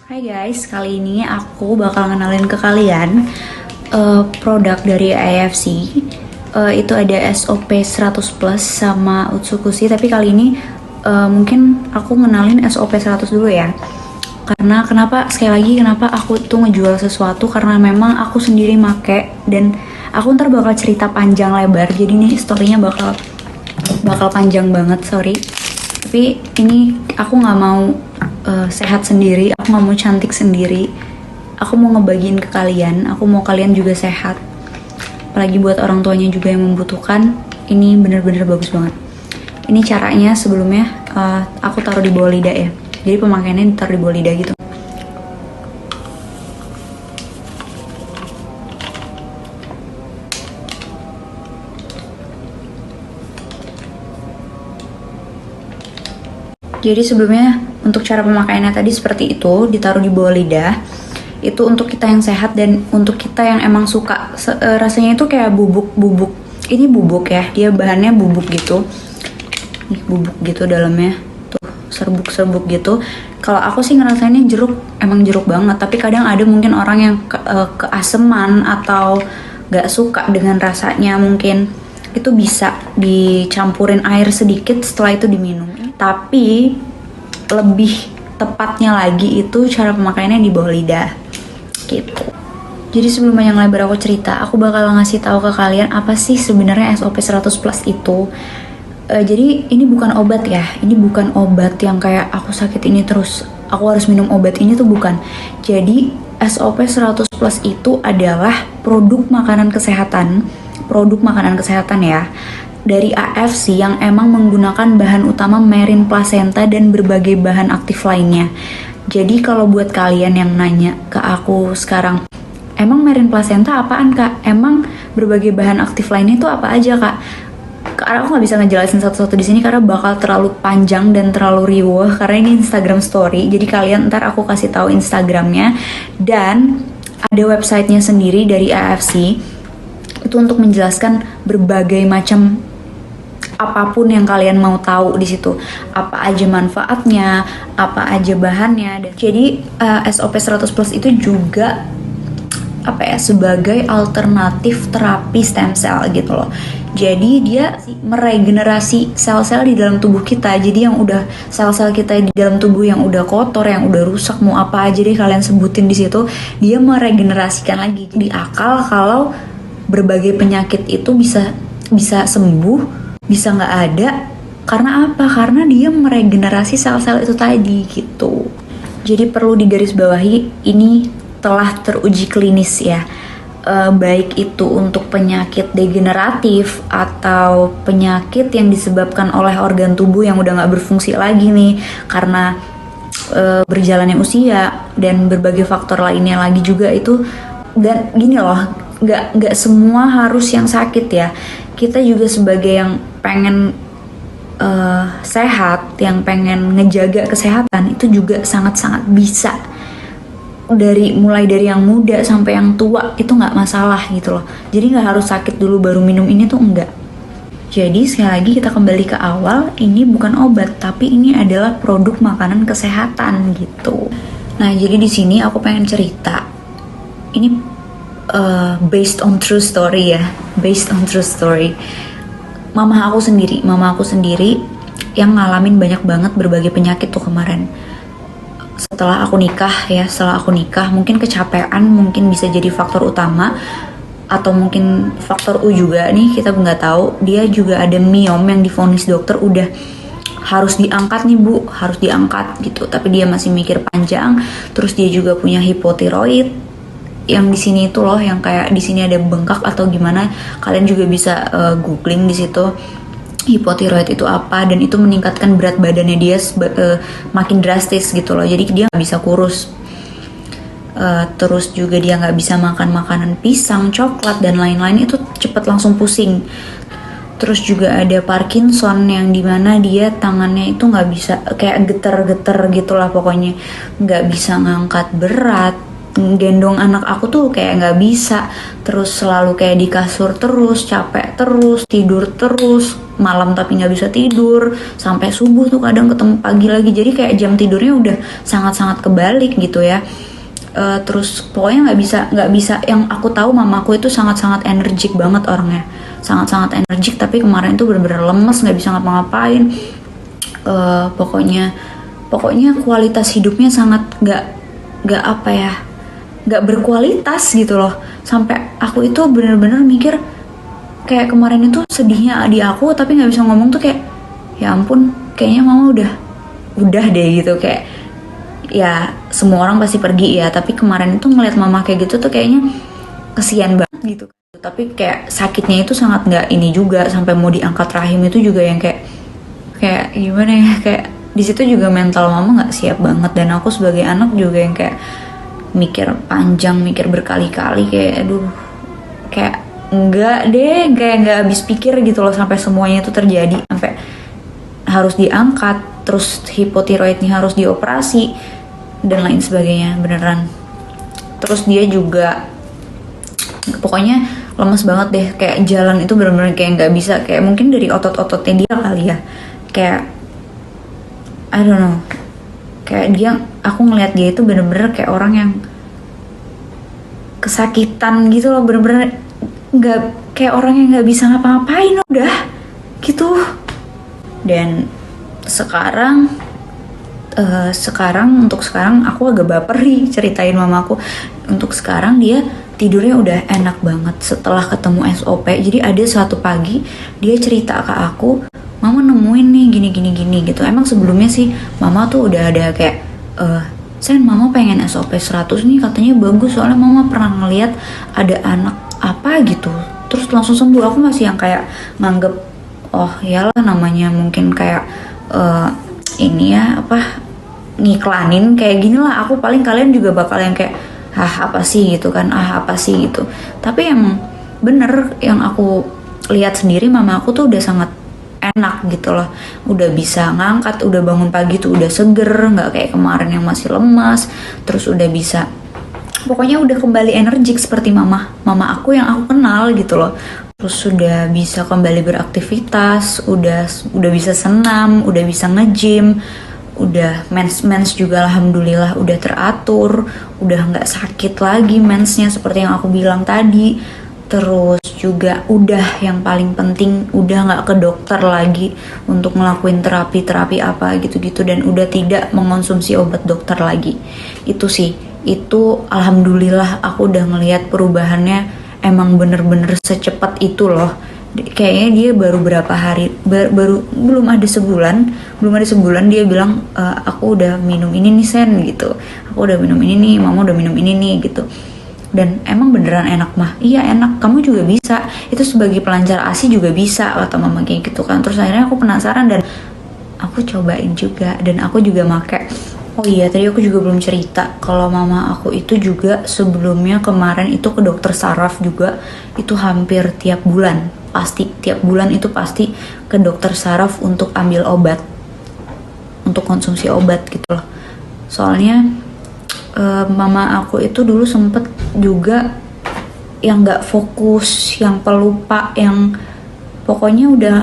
Hai guys, kali ini aku bakal ngenalin ke kalian produk dari AFC. Itu ada SOP 100 Plus sama Utsukushi, tapi kali ini mungkin aku ngenalin SOP 100 dulu ya. Karena kenapa aku tuh ngejual sesuatu, karena memang aku sendiri make dan aku ntar bakal cerita panjang lebar. Jadi nih storynya bakal panjang banget, sorry. Tapi ini aku nggak mau sehat sendiri, aku nggak mau cantik sendiri. Aku mau ngebagiin ke kalian, aku mau kalian juga sehat. Apalagi buat orang tuanya juga yang membutuhkan, ini bener-bener bagus banget. Ini caranya sebelumnya aku taruh di bawah lidah ya. Jadi pemakaiannya ditaruh di bawah lidah gitu. Jadi sebelumnya untuk cara pemakaiannya tadi seperti itu, ditaruh di bawah lidah. Itu untuk kita yang sehat dan untuk kita yang emang suka rasanya itu kayak bubuk-bubuk. Ini bubuk ya, dia bahannya bubuk gitu. Nih bubuk gitu dalamnya. Tuh, serbuk-serbuk gitu. Kalau aku sih ngerasainnya jeruk, emang jeruk banget. Tapi kadang ada mungkin orang yang keaseman atau gak suka dengan rasanya mungkin. Itu bisa dicampurin air sedikit, setelah itu diminum. Tapi lebih tepatnya lagi itu cara pemakaiannya di bawah lidah gitu. Jadi sebelum panjang lebar aku cerita, aku bakal ngasih tahu ke kalian apa sih sebenarnya SOP 100 Plus itu. Jadi ini bukan obat ya, ini bukan obat yang kayak aku sakit ini terus aku harus minum obat ini tuh, bukan. Jadi SOP 100 Plus itu adalah produk makanan kesehatan ya dari AFC yang emang menggunakan bahan utama marine placenta dan berbagai bahan aktif lainnya. Jadi kalau buat kalian yang nanya ke aku sekarang, emang marine placenta apaan kak? Emang berbagai bahan aktif lainnya itu apa aja kak? Karena aku nggak bisa ngejelasin satu-satu di sini karena bakal terlalu panjang dan terlalu riuh karena ini Instagram story. Jadi kalian ntar aku kasih tahu Instagramnya dan ada websitenya sendiri dari AFC itu untuk menjelaskan berbagai macam apapun yang kalian mau tahu di situ, apa aja manfaatnya, apa aja bahannya. Dan jadi SOP 100 Plus itu juga sebagai alternatif terapi stem cell gitu loh. Jadi dia meregenerasi sel-sel di dalam tubuh kita. Jadi yang udah sel-sel kita di dalam tubuh yang udah kotor, yang udah rusak, mau apa aja deh kalian sebutin di situ, dia meregenerasikan lagi. Di akal kalau berbagai penyakit itu bisa sembuh, bisa nggak ada. Karena apa? Karena dia meregenerasi sel-sel itu tadi gitu. Jadi perlu digarisbawahi, ini telah teruji klinis ya. Baik itu untuk penyakit degeneratif atau penyakit yang disebabkan oleh organ tubuh yang udah nggak berfungsi lagi nih karena berjalannya usia dan berbagai faktor lainnya lagi juga itu. Dan gini loh, nggak semua harus yang sakit ya. Kita juga sebagai yang pengen sehat, yang pengen ngejaga kesehatan itu juga sangat-sangat bisa. Mulai dari yang muda sampai yang tua itu nggak masalah gitu loh. Jadi nggak harus sakit dulu baru minum ini tuh, enggak. Jadi sekali lagi kita kembali ke awal, ini bukan obat tapi ini adalah produk makanan kesehatan gitu. Nah jadi di sini aku pengen cerita. Ini based on true story ya, based on true story. Mama aku sendiri yang ngalamin banyak banget berbagai penyakit tuh kemarin. Setelah aku nikah, mungkin kecapean mungkin bisa jadi faktor utama, atau mungkin faktor U juga nih, kita nggak tahu. Dia juga ada miom yang divonis dokter udah harus diangkat nih bu, harus diangkat gitu. Tapi dia masih mikir panjang. Terus dia juga punya hipotiroid yang di sini itu loh, yang kayak di sini ada bengkak atau gimana. Kalian juga bisa googling di situ hipotiroid itu apa, dan itu meningkatkan berat badannya dia makin drastis gitu loh. Jadi dia nggak bisa kurus. Terus juga dia nggak bisa makan makanan pisang, coklat dan lain-lain, itu cepet langsung pusing. Terus juga ada Parkinson yang dimana dia tangannya itu nggak bisa, kayak geter-geter gitulah pokoknya, nggak bisa ngangkat berat. gendong anak aku tuh kayak nggak bisa, terus selalu kayak di kasur terus, capek terus, tidur terus, malam tapi nggak bisa tidur, sampai subuh tuh kadang ketemu pagi lagi, jadi kayak jam tidurnya udah sangat-sangat kebalik gitu ya. Terus pokoknya nggak bisa, yang aku tahu mamaku itu sangat-sangat energik banget orangnya, sangat-sangat energik, tapi kemarin itu bener-bener lemes, nggak bisa ngapa-ngapain. Pokoknya kualitas hidupnya sangat nggak apa ya, nggak berkualitas gitu loh, sampai aku itu bener-bener mikir kayak kemarin itu sedihnya di aku tapi nggak bisa ngomong tuh, kayak ya ampun, kayaknya mama udah deh gitu. Kayak ya semua orang pasti pergi ya, tapi kemarin itu ngeliat mama kayak gitu tuh kayaknya kesian banget gitu. Tapi kayak sakitnya itu sangat nggak ini juga, sampai mau diangkat rahim itu juga yang kayak gimana ya, kayak di situ juga mental mama nggak siap banget, dan aku sebagai anak juga yang kayak mikir panjang, mikir berkali-kali, kayak aduh, kayak enggak deh, kayak nggak habis pikir gitu loh, sampai semuanya itu terjadi, sampai harus diangkat, terus hipotiroidnya harus dioperasi dan lain sebagainya, beneran. Terus dia juga pokoknya lemes banget deh, kayak jalan itu bener-bener kayak nggak bisa, kayak mungkin dari otot-ototnya dia kali ya, kayak I don't know, kayak dia, aku ngeliat dia itu bener-bener kayak orang yang kesakitan gitu loh, bener-bener nggak, kayak orang yang nggak bisa ngapa-ngapain udah gitu. Dan untuk sekarang aku agak baper nih ceritain mamaku. Untuk sekarang dia tidurnya udah enak banget setelah ketemu SOP. Jadi ada suatu pagi dia cerita ke aku, mama nemuin nih gini gitu. Emang sebelumnya sih mama tuh udah ada kayak Sen, mama pengen SOP 100 nih, katanya bagus, soalnya mama pernah ngeliat ada anak apa gitu terus langsung sembuh. Aku masih yang kayak nganggep, oh iyalah namanya mungkin kayak ini ya apa, ngiklanin kayak gini lah, aku paling kalian juga bakal yang kayak apa sih gitu kan, apa sih gitu. Tapi yang bener yang aku lihat sendiri, mama aku tuh udah sangat enak gitu loh, udah bisa ngangkat, udah bangun pagi tuh udah seger, nggak kayak kemarin yang masih lemas. Terus udah bisa, pokoknya udah kembali energik seperti mama aku yang aku kenal gitu loh. Terus sudah bisa kembali beraktivitas, udah bisa senam, udah bisa nge-gym, udah mens juga alhamdulillah udah teratur, udah nggak sakit lagi mensnya seperti yang aku bilang tadi. Terus juga udah yang paling penting udah nggak ke dokter lagi untuk ngelakuin terapi apa gitu-gitu, dan udah tidak mengonsumsi obat dokter lagi. Itu sih, itu alhamdulillah aku udah ngelihat perubahannya, emang bener-bener secepat itu loh. Kayaknya dia baru berapa hari, belum ada sebulan dia bilang aku udah minum ini nih Sen gitu, aku udah minum ini nih, mama udah minum ini nih gitu. Dan emang beneran enak mah, iya enak, kamu juga bisa, itu sebagai pelancar ASI juga bisa, kata mama kayak gitu kan. Terus akhirnya aku penasaran dan aku cobain juga, dan aku juga make. Oh iya, tadi aku juga belum cerita kalau mama aku itu juga sebelumnya kemarin itu ke dokter saraf juga, itu hampir tiap bulan itu pasti ke dokter saraf untuk ambil obat, untuk konsumsi obat gitu loh. Soalnya mama aku itu dulu sempet juga yang nggak fokus, yang pelupa, yang pokoknya udah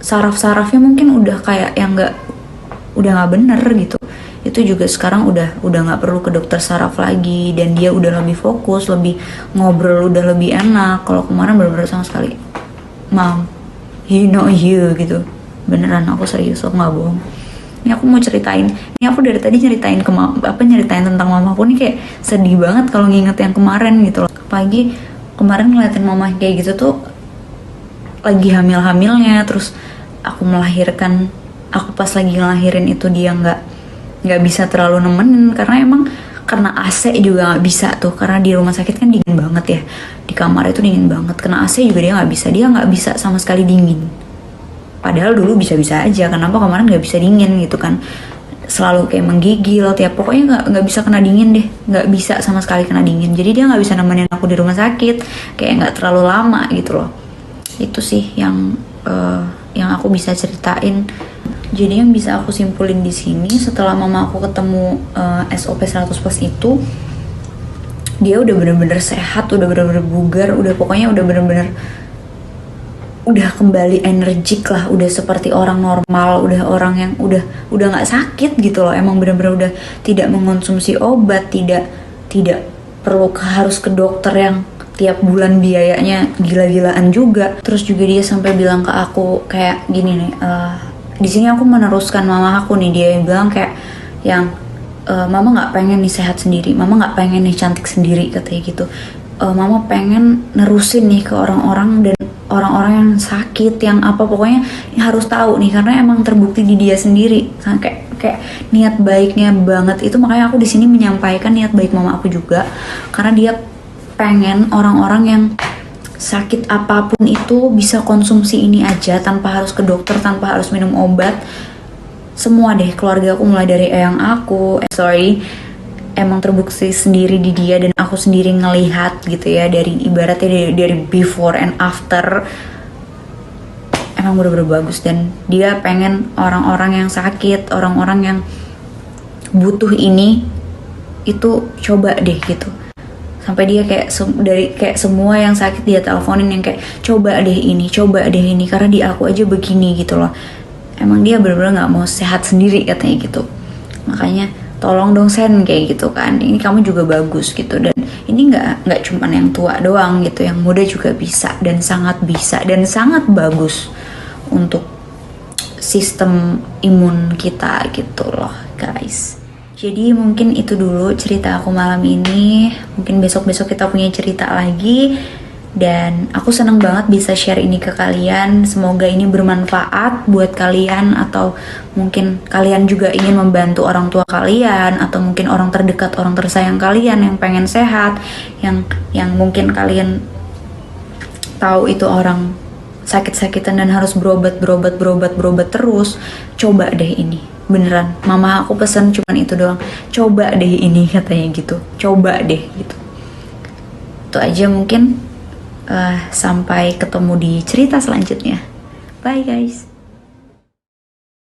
saraf-sarafnya mungkin udah kayak yang udah nggak bener gitu. Itu juga sekarang udah nggak perlu ke dokter saraf lagi, dan dia udah lebih fokus, lebih ngobrol udah lebih enak. Kalau kemarin bener-bener sama sekali, Mom, you know you gitu, beneran aku serius, aku nggak bohong. Ini aku mau ceritain, ini aku dari tadi nyeritain tentang mamaku nih, kayak sedih banget kalau nginget yang kemarin gitu loh. Apalagi kemarin ngeliatin mama kayak gitu tuh lagi hamilnya, terus aku melahirkan, aku pas lagi ngelahirin itu dia nggak bisa terlalu nemenin, karena AC juga nggak bisa tuh, karena di rumah sakit kan dingin banget ya, di kamar itu dingin banget, kena AC juga dia nggak bisa sama sekali dingin. Padahal dulu bisa-bisa aja, kenapa kemarin nggak bisa dingin gitu kan, selalu kayak menggigil tiap, pokoknya nggak bisa kena dingin deh, nggak bisa sama sekali kena dingin. Jadi dia nggak bisa nemenin aku di rumah sakit, kayak nggak terlalu lama gitu loh. Itu sih yang aku bisa ceritain. Jadi yang bisa aku simpulin di sini, setelah mama aku ketemu SOP 100 plus itu, dia udah bener-bener sehat, udah bener-bener bugar, udah pokoknya udah bener-bener udah kembali energik lah, udah seperti orang normal, udah orang yang udah nggak sakit gitu loh. Emang bener-bener udah tidak mengonsumsi obat, tidak perlu harus ke dokter yang tiap bulan biayanya gila-gilaan juga. Terus juga dia sampai bilang ke aku kayak gini nih, di sini aku meneruskan mama aku nih, dia bilang kayak yang mama nggak pengen nih sehat sendiri, mama nggak pengen nih cantik sendiri katanya gitu. Mama pengen nerusin nih ke orang-orang dan orang-orang yang sakit, yang apa pokoknya harus tahu nih, karena emang terbukti di dia sendiri kayak niat baiknya banget itu. Makanya aku di sini menyampaikan niat baik mama aku juga, karena dia pengen orang-orang yang sakit apapun itu bisa konsumsi ini aja tanpa harus ke dokter, tanpa harus minum obat. Semua deh keluarga aku, mulai dari eyang aku, emang terbukti sendiri di dia, dan aku sendiri ngelihat gitu ya, dari ibaratnya dari before and after, emang bener-bener bagus. Dan dia pengen orang-orang yang sakit, orang-orang yang butuh ini itu coba deh gitu. Sampai dia kayak semua yang sakit dia teleponin, yang kayak coba deh ini, karena di aku aja begini gitu loh. Emang dia bener-bener nggak mau sehat sendiri katanya gitu. Makanya tolong dong Sen, kayak gitu kan, ini kamu juga bagus gitu. Dan ini nggak cuman yang tua doang gitu, yang muda juga bisa dan sangat bagus untuk sistem imun kita gitu loh guys. Jadi mungkin itu dulu cerita aku malam ini. Mungkin besok-besok kita punya cerita lagi. Dan aku seneng banget bisa share ini ke kalian. Semoga ini bermanfaat buat kalian, atau mungkin kalian juga ingin membantu orang tua kalian, atau mungkin orang terdekat, orang tersayang kalian yang pengen sehat, yang mungkin kalian tahu itu orang sakit-sakitan dan harus berobat terus. Coba deh ini, beneran mama aku pesan cuman itu doang, coba deh ini katanya gitu, coba deh gitu. Itu aja mungkin. Sampai ketemu di cerita selanjutnya. Bye guys.